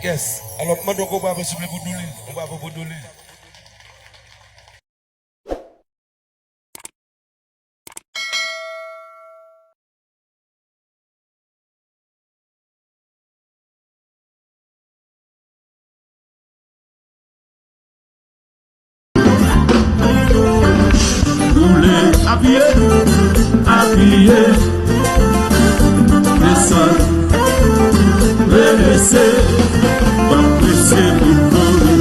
Yes. Alors, maintenant, on va vous souffler pour nous. On va vous donner. Habillé, les sols, les laisser, pas presser pour voler.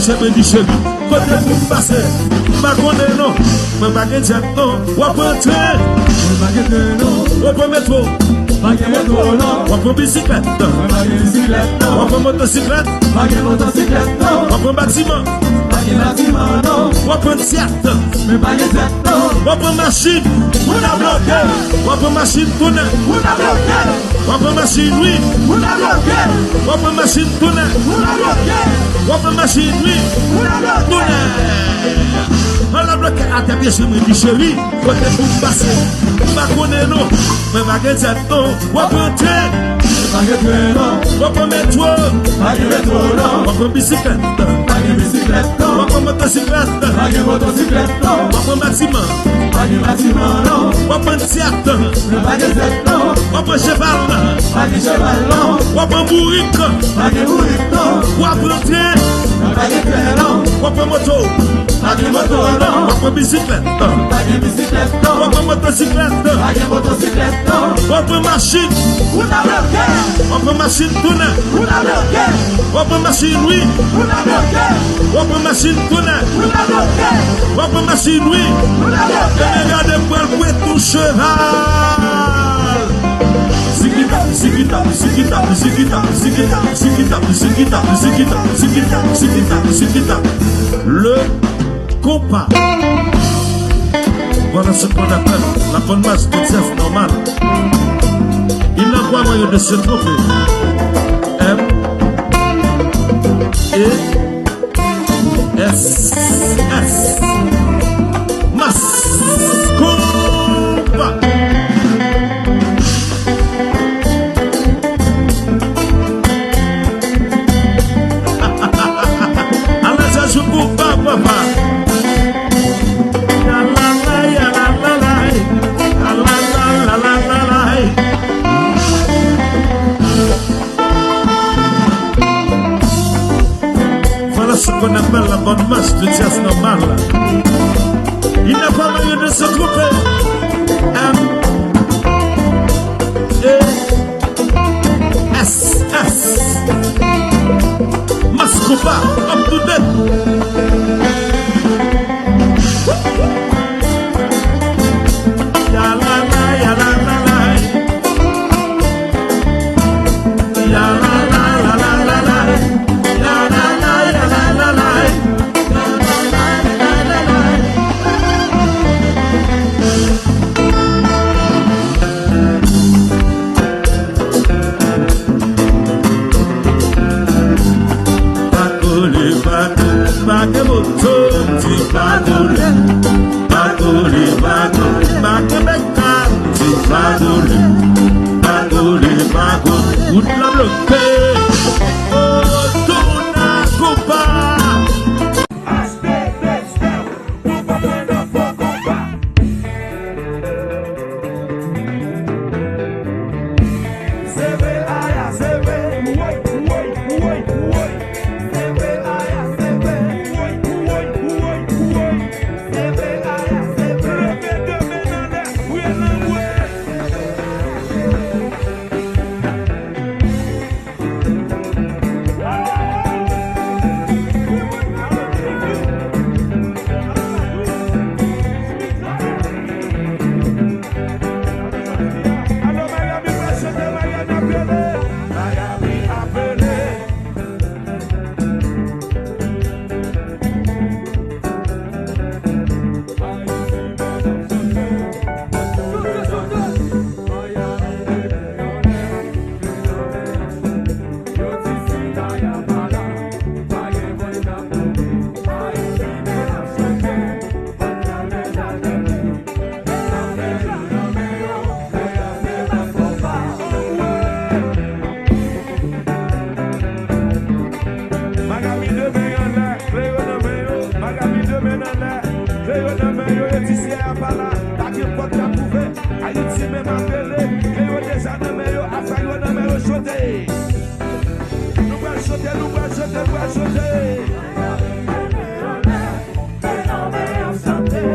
Je me dis chez lui, côté pour passer, ma connaît non, ma baguette jet non, ou un train, ou un métro, ou un bicyclette, ou un motocyclette, ou un bâtiment, ou un théâtre, ou un machine, ou un machine tourner, ou un machine oui, ou un machine tourner, ou un machine oui. On a bloqué à ta pièce, je me dis chérie, côté pour passer, ma connaît non, mais ma gueule c'est non, ou un train, ou un métro, ou un bicyclette, ou un motocyclette, ou un bâtiment, ou un théâtre, ou un cheval, ou un bourrique, ou un train. Wapa moto, wapa bicyclette, wapa motocyclette, wapa machine, wapa machine tourner, wapa machine oui, wapa machine tourner, wapa machine oui. Regardez pour le tout cheval. Zikita, le konpa. Voilà ce qu'on appelle la bonne masse de jazz normale. Il n'a pas moyen de se tromper. M E S S masse konpa. Voilà ce qu'on appelle la bonne masse de jazz normale. Il n'a pas moyen de se tromper. M E S S Mascopa, up to date.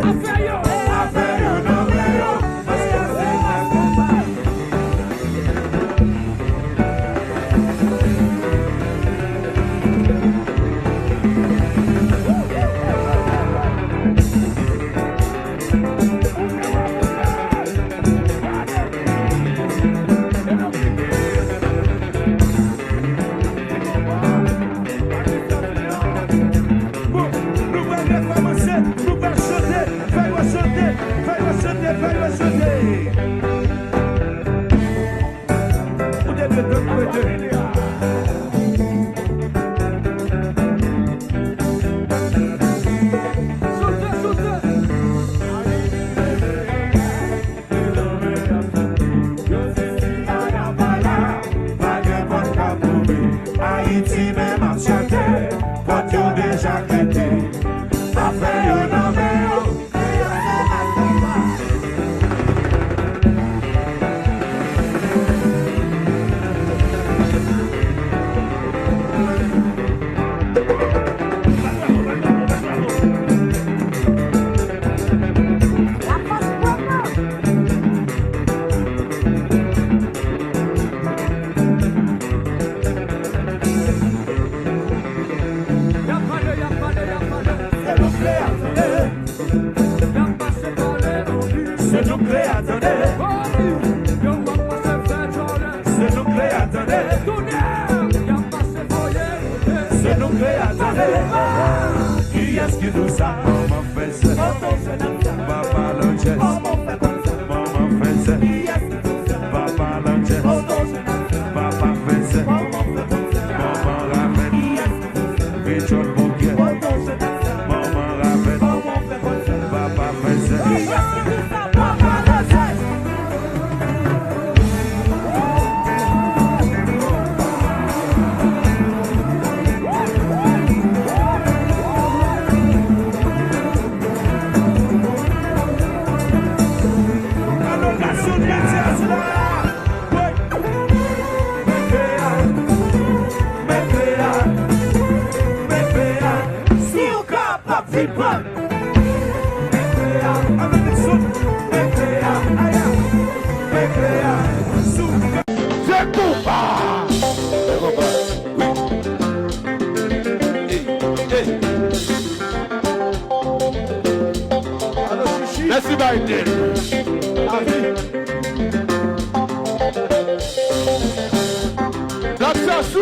Affaire yo, Merci Biden. Docteur Sou.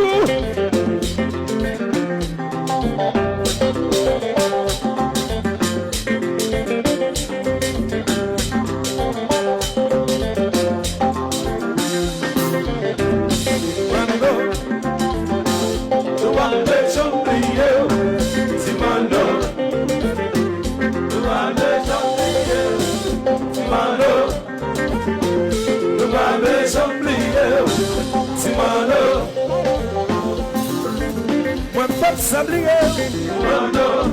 Sablier,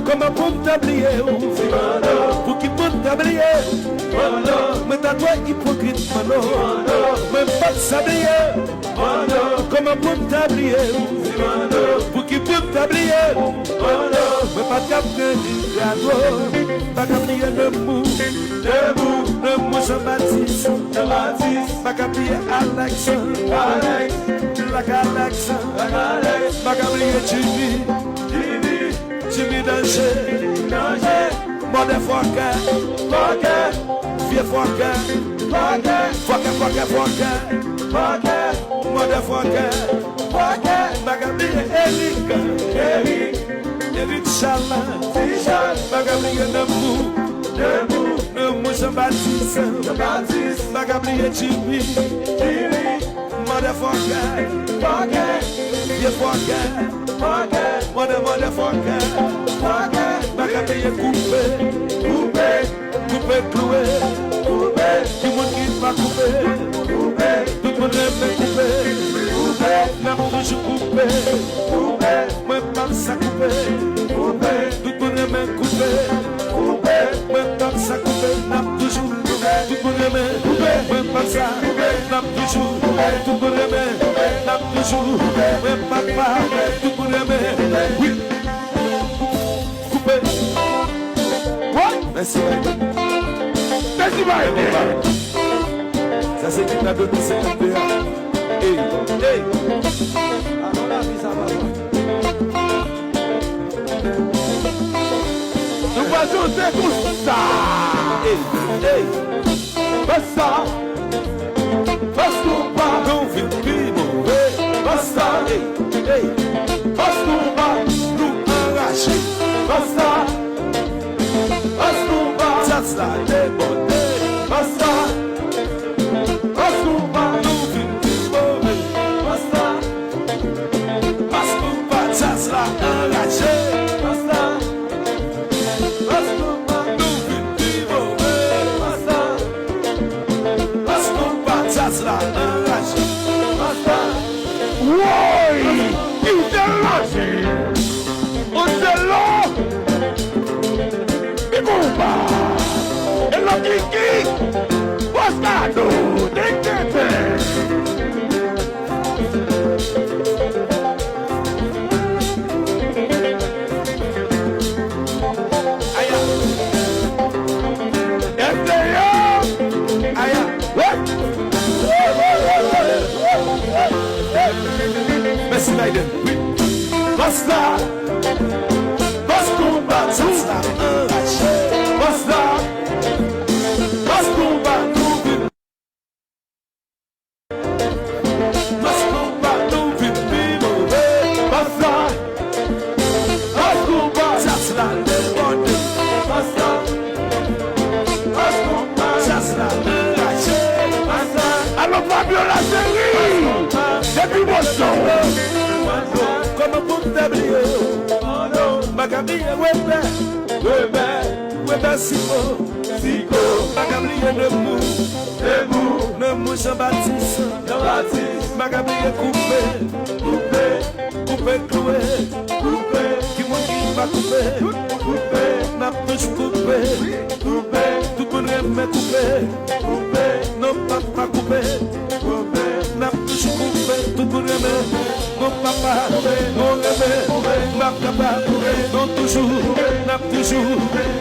comment pour t'ablier, pour qui peut t'ablier, mais t'as toi hypocrite, même pas de sablier, comment pour t'ablier, pour qui peut t'ablier, mais pas capter du gâteau, pas capter debout, le mot Jean-Baptiste, pas capter Alex, la galaxie, pas capter Jimmy danger, mode foquet, vieux foquet, mode foquet, Bagabli Eric Chala, Bagabli Nemou, Jean-Baptiste, Bagabli Jimmy, mode foquet, vieux foquet. Motherfucker, Bagabli coupé, cloué, tout le monde qui va couper, tout le monde aime couper, même toujours coupé, même pas ça coupé, tout le monde aime couper, même pas ça coupé, même toujours tout le monde aime même pas ça, même toujours, tout le monde aime même toujours, même pas tout le monde aime, oui, coupé. Merci, merci, ça c'est qui t'a donné 51. Hey, hey. Alors la vie, ça va. Nous passons tout ça. Hey, hey. Basta. Basta, non vite, mauvais. Basta, hey, hey. Basta, nous arracher. Basta. Basta, that's like the body. là enragé. Oui, il est lâché. On se l'a. Et konpa. Et la kiki. Postado. Déquête. Merci Biden. Basta. Basta konpa. Basta enragé. Basta. Basta konpa. Basta konpa. Nous vivons. Basta. Basta konpa. That's la demande. Basta. Basta konpa. That's la enragé. Basta. Alors Fabio la série. Depuis mon son. Comme un bout d'ablier, oh non, ma gamine, ouais, Sico, ma gamine ne mou, Jean-Baptiste, ma gamine coupé, qui m'a dit va couper, n'a toujours coupé, tout le monde aime coupé, non pas coupé, n'a toujours coupé, tout le monde aime. Mon papa, mon rêve, ma papa, non toujours, n'a toujours,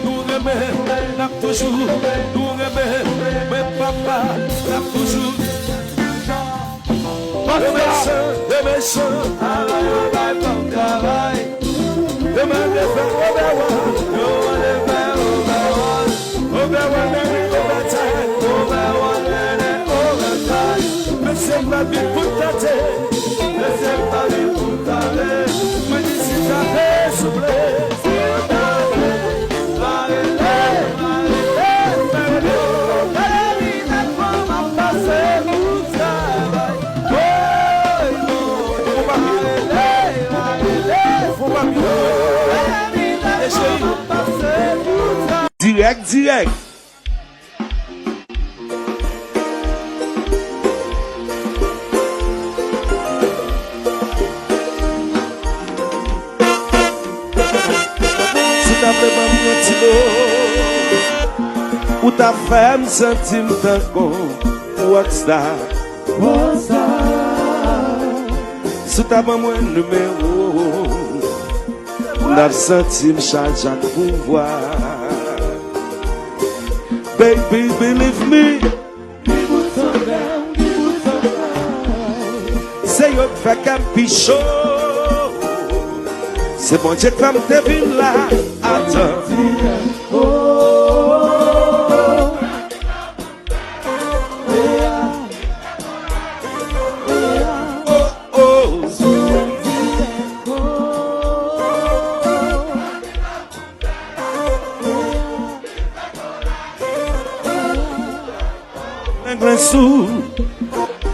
nous rêve, n'a toujours, nous rêve, mais papa, n'a toujours. Les méchants, mais c'est ma vie pour tâter. Laissez pas les boutarder, me dis si t'as soufflé. Direct. Ou ta femme sentim tan kon rockstar. Sou ta ban mwen numéro, n'a sentim chanjak pouvoir. Baby, believe me, c'est yo qui fait qu'un pichot. C'est bon Dieu qui va me deviner là. Attends.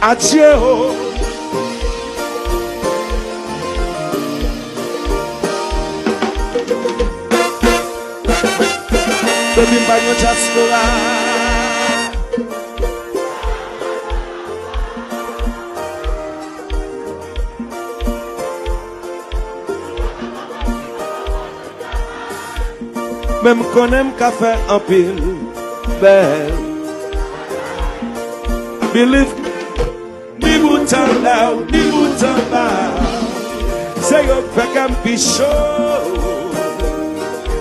Adieu. Baby, banho diaspora. Même qu'on aime café en pile, belle. Believe ni bouton là, ni bouton là. C'est yo fait qu'un pichot.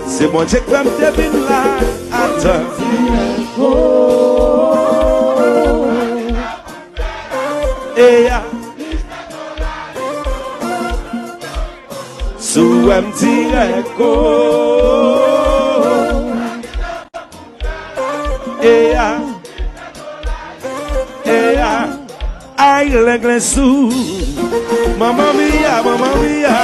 C'est mon Dieu qui va me deviner là. Attends. Et ya. Sous un petit écho. Et ya. Ay, l'anglais sous. Mamma mia, mamma mia.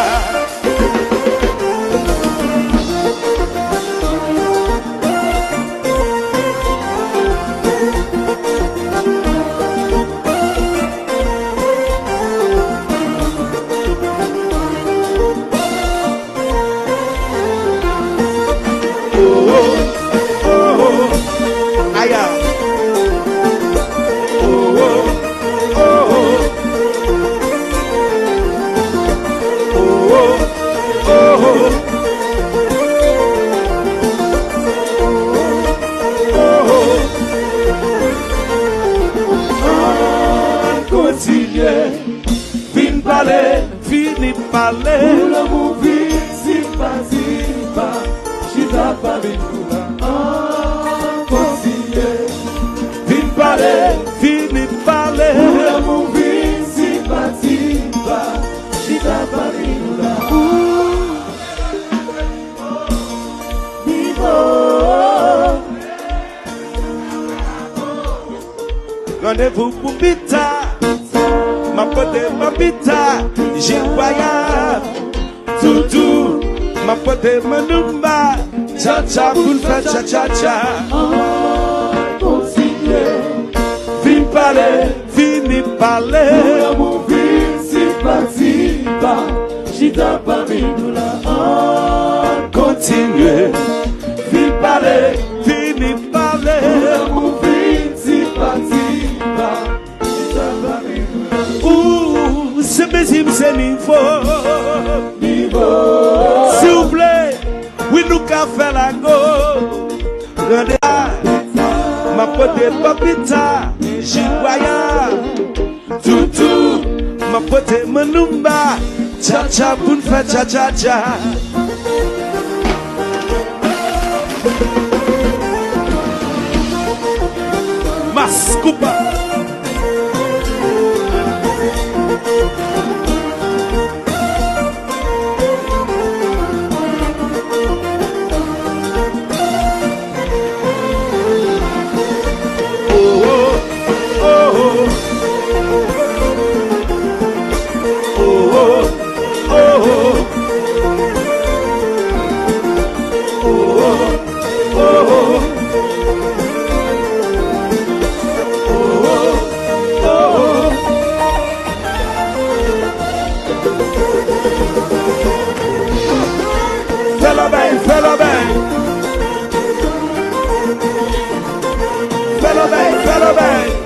parler. Pour l'amour vite, si pas, chita pas vite continuer. Vite parler, fini parler. Pour l'amour vite, si pas, chita pas vite Rendez-vous pour Bita, ma pote ma Bita, j'y croyais. Toutou, ma pote ma Numba, cha-cha pour faire cha-cha-cha. continuer. Vite parler, fini parler. Pour l'amour vite, si pas, chita pas vite Continuez, vite parler, fini parler. Pour l'amour vite, si pas, chita pas vite Ouh, c'est mes c'est niveau. niveau. S'il vous plaît, oui, nous qu'à faire la go. Rendez ma pote papita, j'y croyais. Toutou, ma pote manumba, cha-cha pour faire cha-cha-cha. Mascupa. Fais-le bien, fais-le bien. Fais-le bien, fais-le bien.